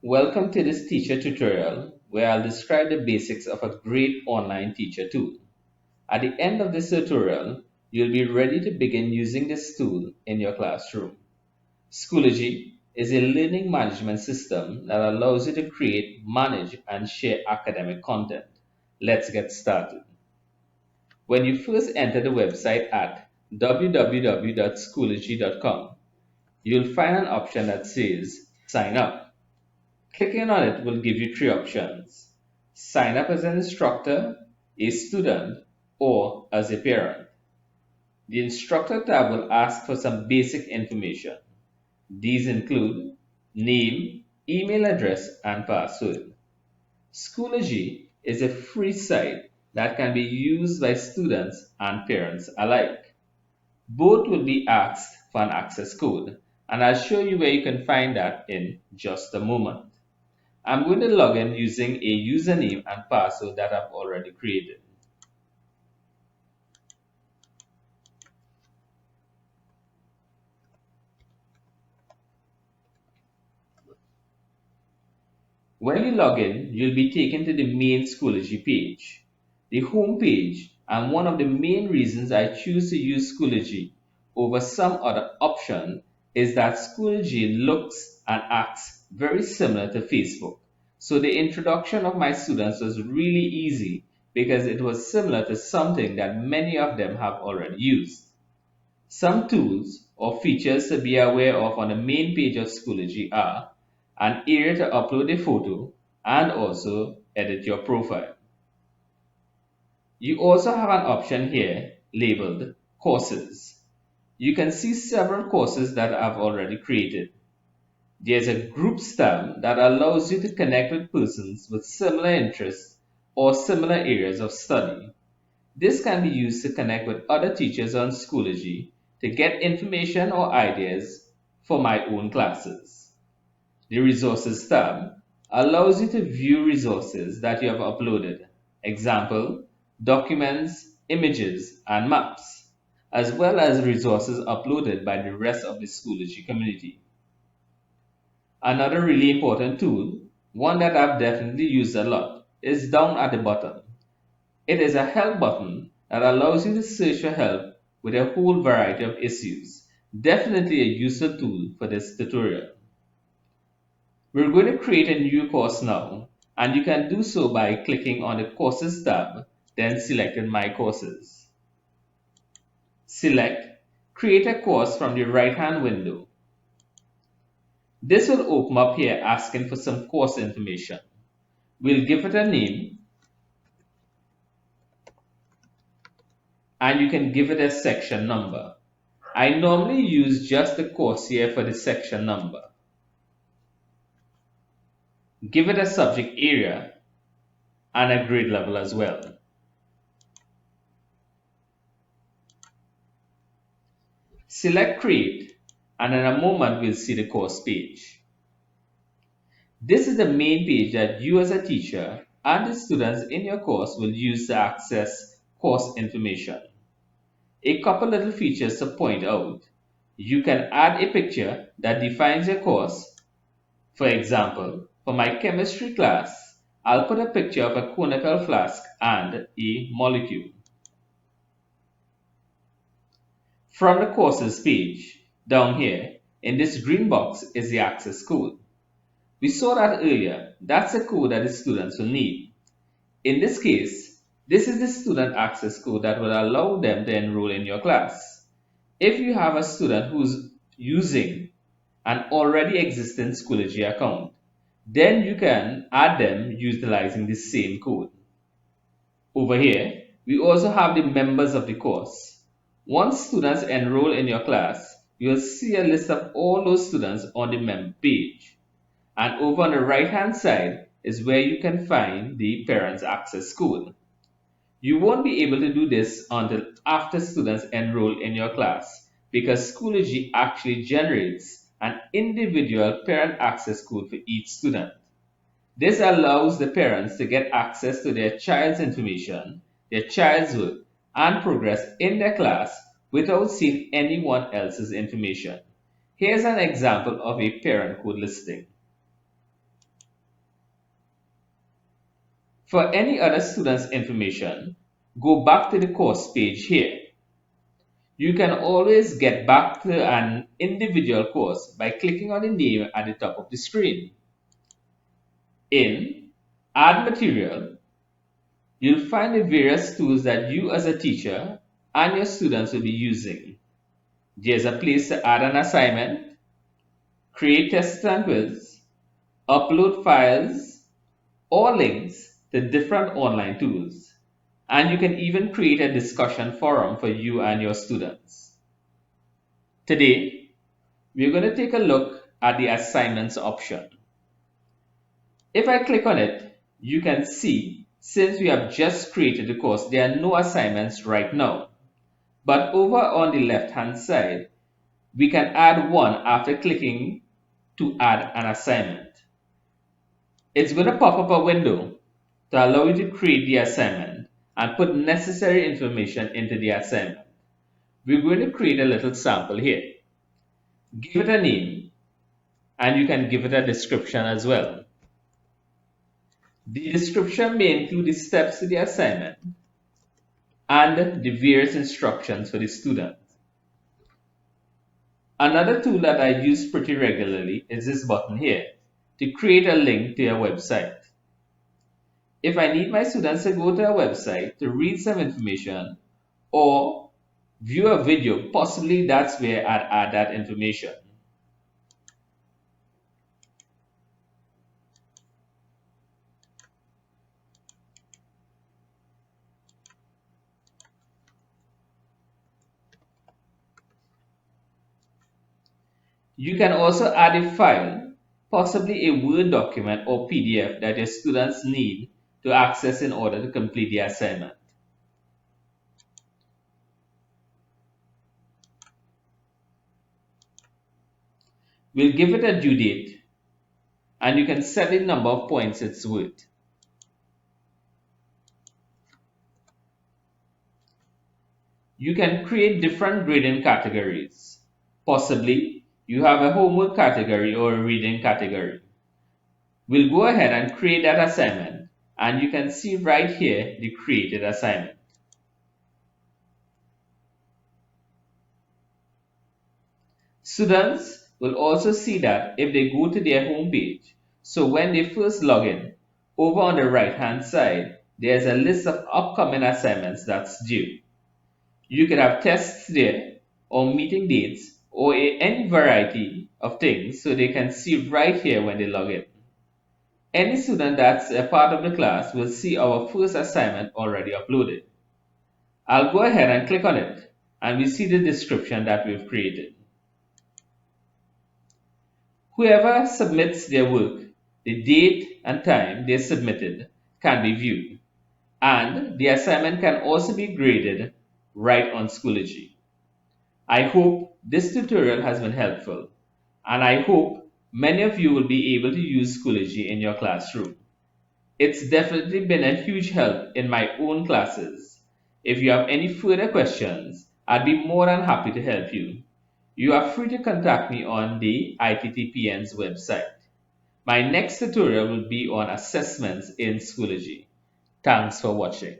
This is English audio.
Welcome to this teacher tutorial where I'll describe the basics of a great online teacher tool. At the end of this tutorial, you'll be ready to begin using this tool in your classroom. Schoology is a learning management system that allows you to create, manage, and share academic content. Let's get started. When you first enter the website at www.schoology.com, you'll find an option that says Sign Up. Clicking on it will give you three options. Sign up as an instructor, a student, or as a parent. The instructor tab will ask for some basic information. These include name, email address, and password. Schoology is a free site that can be used by students and parents alike. Both will be asked for an access code, and I'll show you where you can find that in just a moment. I'm going to log in using a username and password that I've already created. When you log in, you'll be taken to the main Schoology page. The home page, and one of the main reasons I choose to use Schoology over some other option is that Schoology looks and acts very similar to Facebook. So the introduction of my students was really easy because it was similar to something that many of them have already used. Some tools or features to be aware of on the main page of Schoology are an area to upload a photo and also edit your profile. You also have an option here labeled Courses. You can see several courses that I've already created. There's a Groups tab that allows you to connect with persons with similar interests or similar areas of study. This can be used to connect with other teachers on Schoology to get information or ideas for my own classes. The Resources tab allows you to view resources that you have uploaded, example, documents, images, and maps, as well as resources uploaded by the rest of the Schoology community. Another really important tool, one that I've definitely used a lot, is down at the bottom. It is a help button that allows you to search for help with a whole variety of issues. Definitely a useful tool for this tutorial. We're going to create a new course now, and you can do so by clicking on the Courses tab, then selecting My Courses. Select Create a Course from the right-hand window. This will open up here asking for some course information. We'll give it a name, and you can give it a section number. I normally use just the course here for the section number. Give it a subject area and a grade level as well. Select Create, and in a moment we'll see the course page. This is the main page that you as a teacher and the students in your course will use to access course information. A couple little features to point out. You can add a picture that defines your course. For example, for my chemistry class, I'll put a picture of a conical flask and a molecule. From the courses page, down here, in this green box is the access code. We saw that earlier. That's the code that the students will need. In this case, this is the student access code that will allow them to enroll in your class. If you have a student who's using an already existing Schoology account, then you can add them utilizing the same code. Over here, we also have the members of the course. Once students enroll in your class, you'll see a list of all those students on the member page. And over on the right hand side is where you can find the parents access code. You won't be able to do this until after students enroll in your class because Schoology actually generates an individual parent access code for each student. This allows the parents to get access to their child's information, their child's work, and progress in their class without seeing anyone else's information. Here's an example of a parent code listing. For any other student's information, go back to the course page here. You can always get back to an individual course by clicking on the name at the top of the screen. In Add Material, you'll find the various tools that you as a teacher and your students will be using. There's a place to add an assignment, create tests and quiz, upload files or links to different online tools. And you can even create a discussion forum for you and your students. Today, we're going to take a look at the assignments option. If I click on it, you can see since we have just created the course, there are no assignments right now. But over on the left hand side, we can add one after clicking to add an assignment. It's going to pop up a window to allow you to create the assignment and put necessary information into the assignment. We're going to create a little sample here. Give it a name and you can give it a description as well. The description may include the steps to the assignment and the various instructions for the student. Another tool that I use pretty regularly is this button here to create a link to your website. If I need my students to go to a website to read some information or view a video, possibly that's where I'd add that information. You can also add a file, possibly a Word document or PDF that your students need to access in order to complete the assignment. We'll give it a due date and you can set the number of points it's worth. You can create different grading categories. Possibly you have a homework category or a reading category. We'll go ahead and create that assignment and you can see right here the created assignment. Students will also see that if they go to their home page. So when they first log in, over on the right hand side, there's a list of upcoming assignments that's due. You could have tests there or meeting dates or any variety of things so they can see right here when they log in. Any student that's a part of the class will see our first assignment already uploaded. I'll go ahead and click on it and we see the description that we've created. Whoever submits their work, the date and time they submitted can be viewed, and the assignment can also be graded right on Schoology. I hope this tutorial has been helpful, and I hope many of you will be able to use Schoology in your classroom. It's definitely been a huge help in my own classes. If you have any further questions, I'd be more than happy to help you. You are free to contact me on the ITTPN's website. My next tutorial will be on assessments in Schoology. Thanks for watching.